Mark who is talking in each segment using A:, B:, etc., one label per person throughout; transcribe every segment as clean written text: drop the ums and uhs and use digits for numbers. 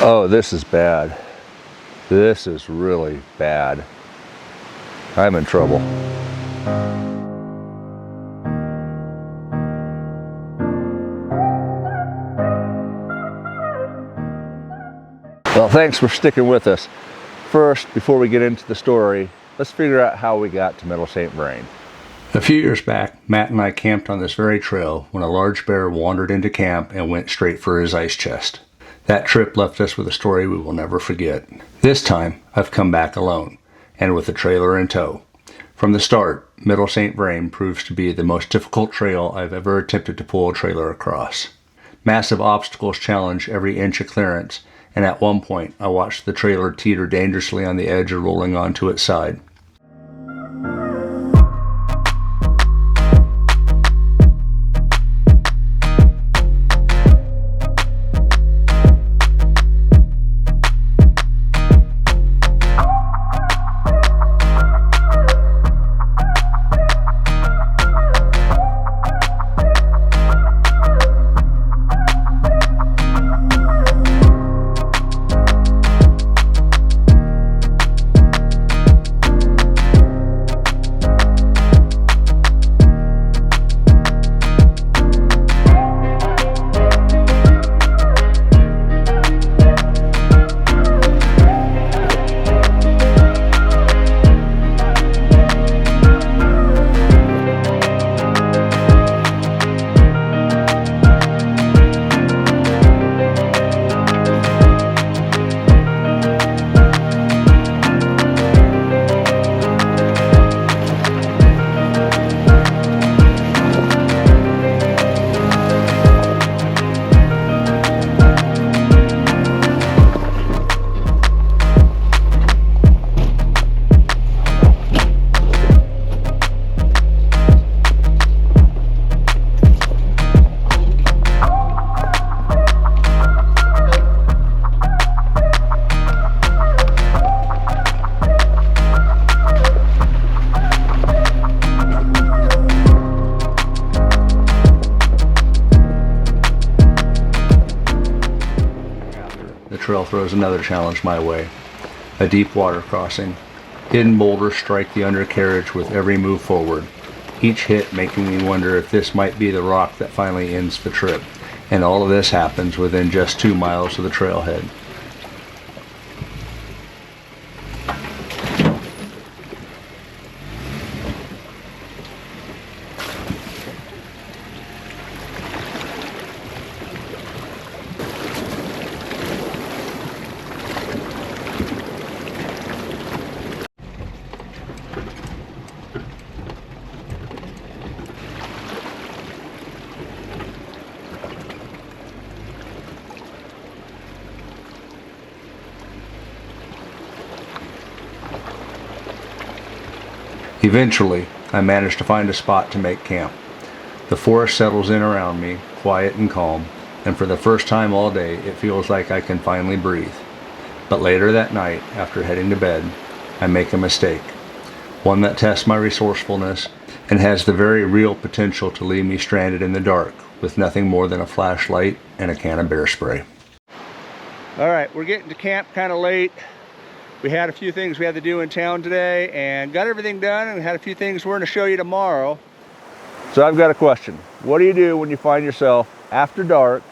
A: Oh, this is bad. This is really bad. I'm in trouble. Well, thanks for sticking with us. First, before we get into the story, let's figure out how we got to Middle Saint Vrain. A few years back, Matt and I camped on this very trail when a large bear wandered into camp and went straight for his ice chest. That trip left us with a story we will never forget. This time, I've come back alone, and with a trailer in tow. From the start, Middle Saint Vrain proves to be the most difficult trail I've ever attempted to pull a trailer across. Massive obstacles challenge every inch of clearance, and at one point, I watched the trailer teeter dangerously on the edge of rolling onto its side. The trail throws another challenge my way. A deep water crossing. Hidden boulders strike the undercarriage with every move forward, each hit making me wonder if this might be the rock that finally ends the trip. And all of this happens within just 2 miles of the trailhead. Eventually, I managed to find a spot to make camp. The forest settles in around me, quiet and calm, and for the first time all day, it feels like I can finally breathe. But later that night, after heading to bed, I make a mistake. One that tests my resourcefulness and has the very real potential to leave me stranded in the dark with nothing more than a flashlight and a can of bear spray. All right, we're getting to camp kind of late. We had a few things we had to do in town today and got everything done, and had a few things we're going to show you tomorrow. So I've got a question. What do you do when you find yourself after dark,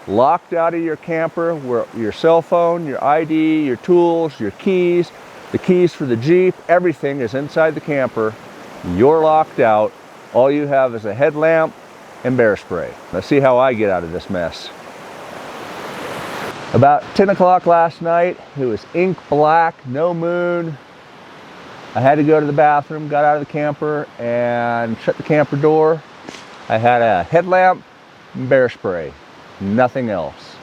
A: locked out of your camper, where your cell phone, your ID, your tools, your keys, the keys for the Jeep, everything is inside the camper. You're locked out. All you have is a headlamp and bear spray. Let's see how I get out of this mess. About 10 o'clock last night, it was ink black, no moon. I had to go to the bathroom, got out of the camper and shut the camper door. I had a headlamp and bear spray, nothing else.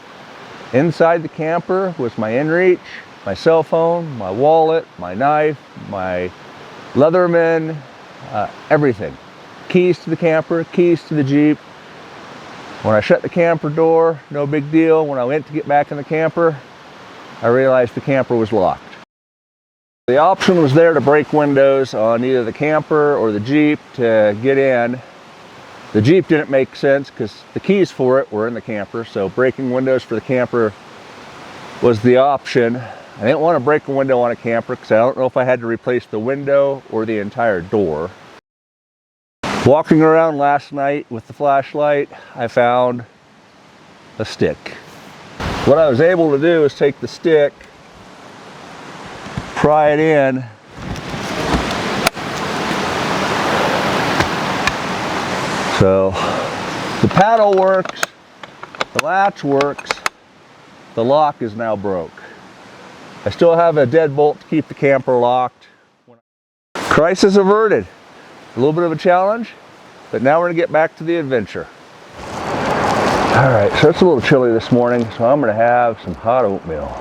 A: Inside the camper was my inReach, my cell phone, my wallet, my knife, my Leatherman, everything. Keys to the camper, keys to the Jeep. When I shut the camper door, no big deal. When I went to get back in the camper, I realized the camper was locked. The option was there to break windows on either the camper or the Jeep to get in. The Jeep didn't make sense because the keys for it were in the camper, so breaking windows for the camper was the option. I didn't want to break a window on a camper because I don't know if I had to replace the window or the entire door. Walking around last night with the flashlight, I found a stick. What I was able to do is take the stick, pry it in, so the paddle works, the latch works, the lock is now broke. I still have a deadbolt to keep the camper locked. Crisis averted. A little bit of a challenge, but now we're gonna get back to the adventure. All right, so it's a little chilly this morning, so I'm gonna have some hot oatmeal.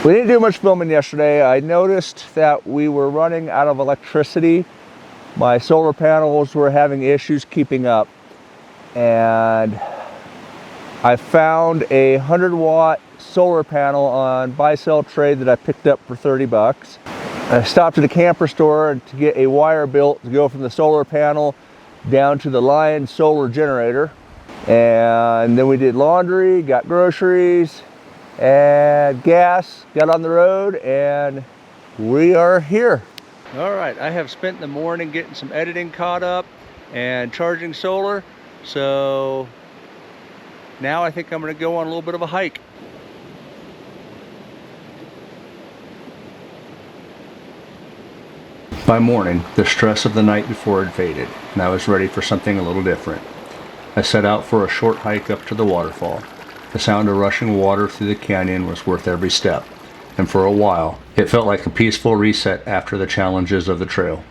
A: We didn't do much filming yesterday. I noticed that we were running out of electricity. My solar panels were having issues keeping up. And I found a 100-watt solar panel on buy-sell trade that I picked up for 30 bucks. I stopped at a camper store to get a wire built to go from the solar panel down to the line solar generator. And then we did laundry, got groceries, and gas, got on the road, and we are here. All right, I have spent the morning getting some editing caught up and charging solar, so now I think I'm going to go on a little bit of a hike. By morning, the stress of the night before had faded, and I was ready for something a little different. I set out for a short hike up to the waterfall. The sound of rushing water through the canyon was worth every step, and for a while, it felt like a peaceful reset after the challenges of the trail.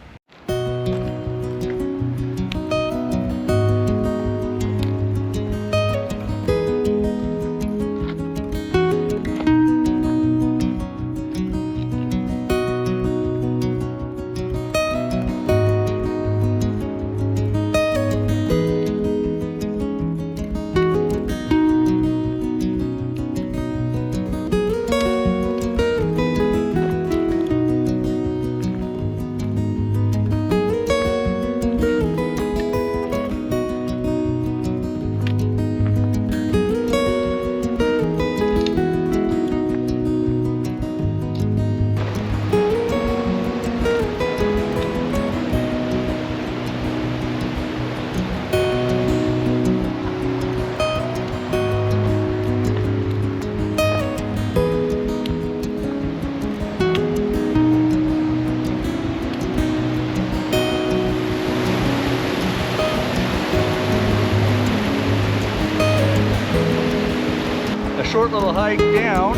A: A short little hike down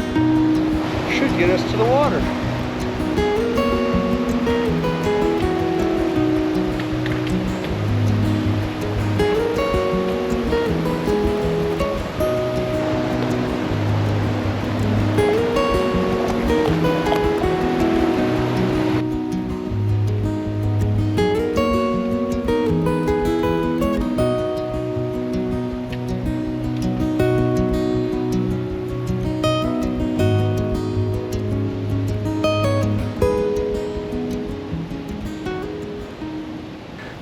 A: should get us to the water.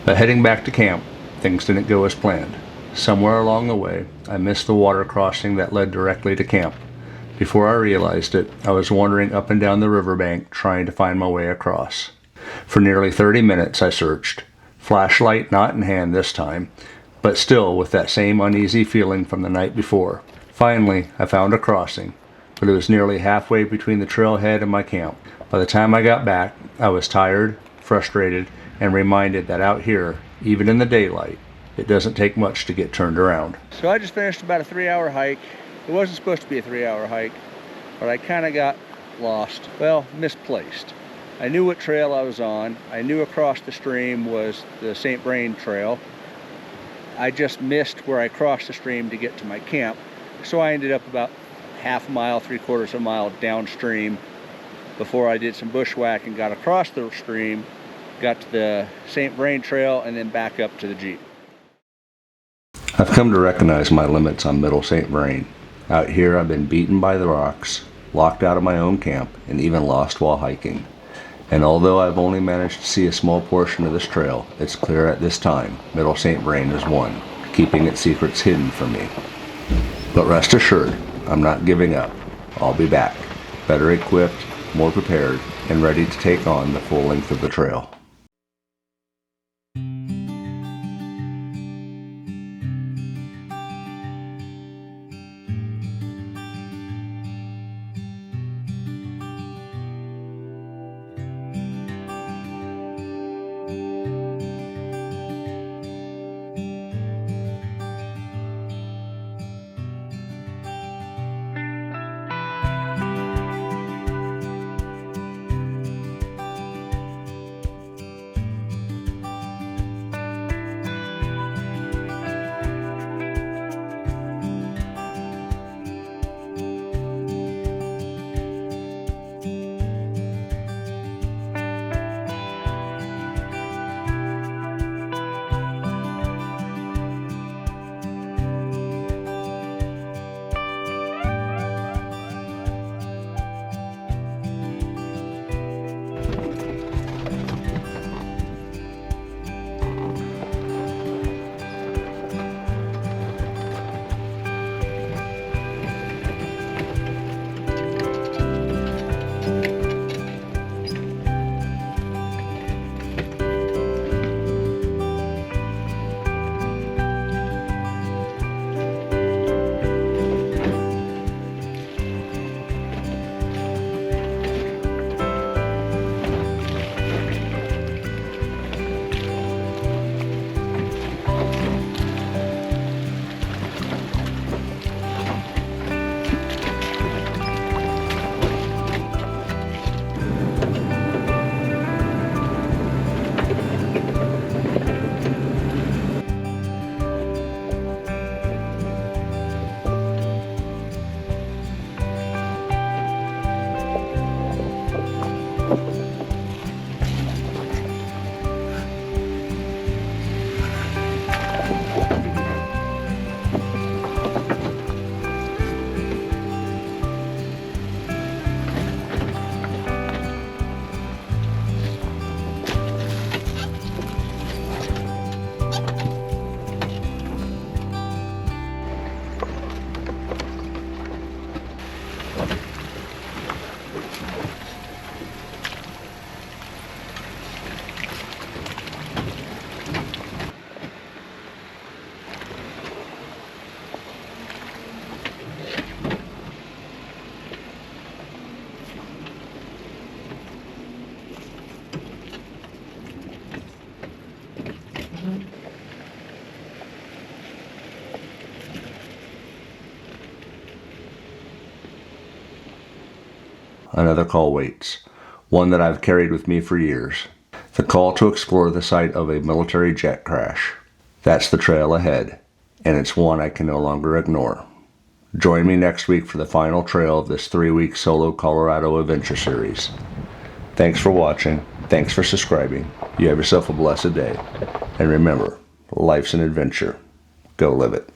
A: But heading back to camp, things didn't go as planned. Somewhere along the way, I missed the water crossing that led directly to camp. Before I realized it, I was wandering up and down the riverbank trying to find my way across. For nearly 30 minutes I searched, flashlight not in hand this time, but still with that same uneasy feeling from the night before. Finally, I found a crossing, but it was nearly halfway between the trailhead and my camp. By the time I got back, I was tired, frustrated, and reminded that out here, even in the daylight, it doesn't take much to get turned around. So I just finished about a 3-hour hike. It wasn't supposed to be a 3-hour hike, but I kind of got lost. Well, misplaced. I knew what trail I was on. I knew across the stream was the Saint Vrain trail. I just missed where I crossed the stream to get to my camp. So I ended up about half a mile, 3/4 of a mile downstream before I did some bushwhack and got across the stream got to the Saint Vrain trail, and then back up to the Jeep. I've come to recognize my limits on Middle Saint Vrain. Out here I've been beaten by the rocks, locked out of my own camp, and even lost while hiking. And although I've only managed to see a small portion of this trail, it's clear at this time Middle Saint Vrain is one, keeping its secrets hidden from me. But rest assured, I'm not giving up. I'll be back, better equipped, more prepared, and ready to take on the full length of the trail. Another call waits, one that I've carried with me for years. The call to explore the site of a military jet crash. That's the trail ahead, and it's one I can no longer ignore. Join me next week for the final trail of this 3-week solo Colorado adventure series. Thanks for watching. Thanks for subscribing. You have yourself a blessed day. And remember, life's an adventure. Go live it.